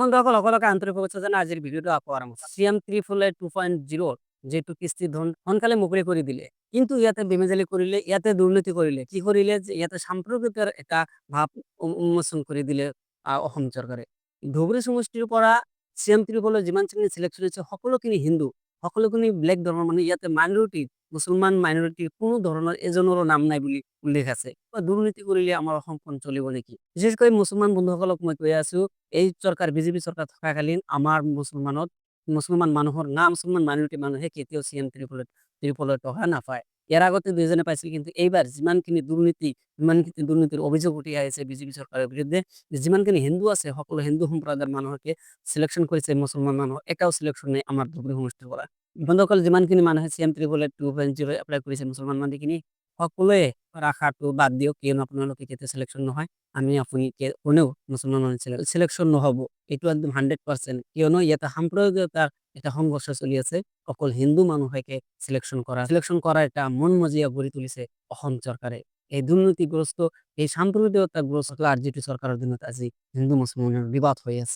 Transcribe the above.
বন্ধুসকল সকলোকে আন্তৰিক শুভেচ্ছা জনাই আজিৰ ভিডিঅ'টো আকৌ আৰম্ভ কৰিছোঁ। চিএম ত্ৰিপলে 2.0 যিটো কিস্তি সোনকালে মুকলি কৰি দিলে। কিন্তু ইয়াতে বেমেজালি কৰিলে, ইয়াতে দুৰ্নীতি কৰিলে। কি কৰিলে যে ইয়াতে সাম্প্ৰদায়িকতাৰ এটা ভাৱ উন্মোচন কৰি দিলে অসম চৰকাৰে। ধুবুৰী সমষ্টিৰ পৰা চিএম ত্ৰিপলৰ যিমানখিনি চিলেকশ্যন হৈছে সকলোখিনি হিন্দু, সকলোখিনি ব্লেক ধৰ্মৰ মানুহ। ইয়াতে মাইনৰিটি, মুছলমান মাইনৰিটি কোনো ধৰণৰ এজনৰো নাম নাই বুলি উল্লেখ আছে। দুৰ্নীতি কৰিলে আমাৰ অসমখন চলিব নেকি? বিশেষকৈ মুছলমান বন্ধুসকলক মই কৈ আছো, এই চৰকাৰ বিজেপি চৰকাৰ থকাকালীন আমাৰ মুছলমান মানুহৰ মুছলমান মাইনৰিটি মানুহে কেতিয়াও চিএম ত্ৰিপলৰ টকা নাপায়। ইয়াৰ আগতে দুইজনে পাইছিল, কিন্তু এইবাৰ যিমানখিনি দুৰ্নীতিৰ অভিযোগ উঠি আহিছে বিজেপি চৰকাৰৰ বিৰুদ্ধে, যিমানখিনি হিন্দু আছে সকলো হিন্দু সম্প্ৰদায়ৰ মানুহকে চিলেকশ্যন কৰিছে, মুছলমান মানুহ এটাও চিলেকশ্যন নাই আমাৰ ধুবুৰী সমষ্টিৰ পৰা। বন্ধুসকল, যিমানখিনি মানুহে চিএম ত্ৰিপলে 2.0 এপ্লাই কৰিছে মুছলমান মানুহখিনি সকলোৱে ৰাখাটো বাদ দিয়ক, কিয়নো আপোনালোকে কেতিয়া চিলেকশ্যন নহয়। আপুনি কোনেও মুছলমান মানুহ চিলেকশ্যন নহ'ব, এইটো একদম 100%। কিয়নো ইয়াতে সাম্প্ৰদায়িকতাৰ এটা সংঘৰ্ষ চলি আছে। অকল হিন্দু মানুহকে চিলেকশ্যন কৰা এটা মন মজিয়া গঢ়ি তুলিছে অসম চৰকাৰে। এই দুৰ্নীতিগ্ৰস্ত, এই সাম্প্ৰদায়িকতাগ্ৰস্ত আৰজেডি চৰকাৰৰ দিনত আজি হিন্দু মুছলমানৰ বিবাদ হৈ আছে।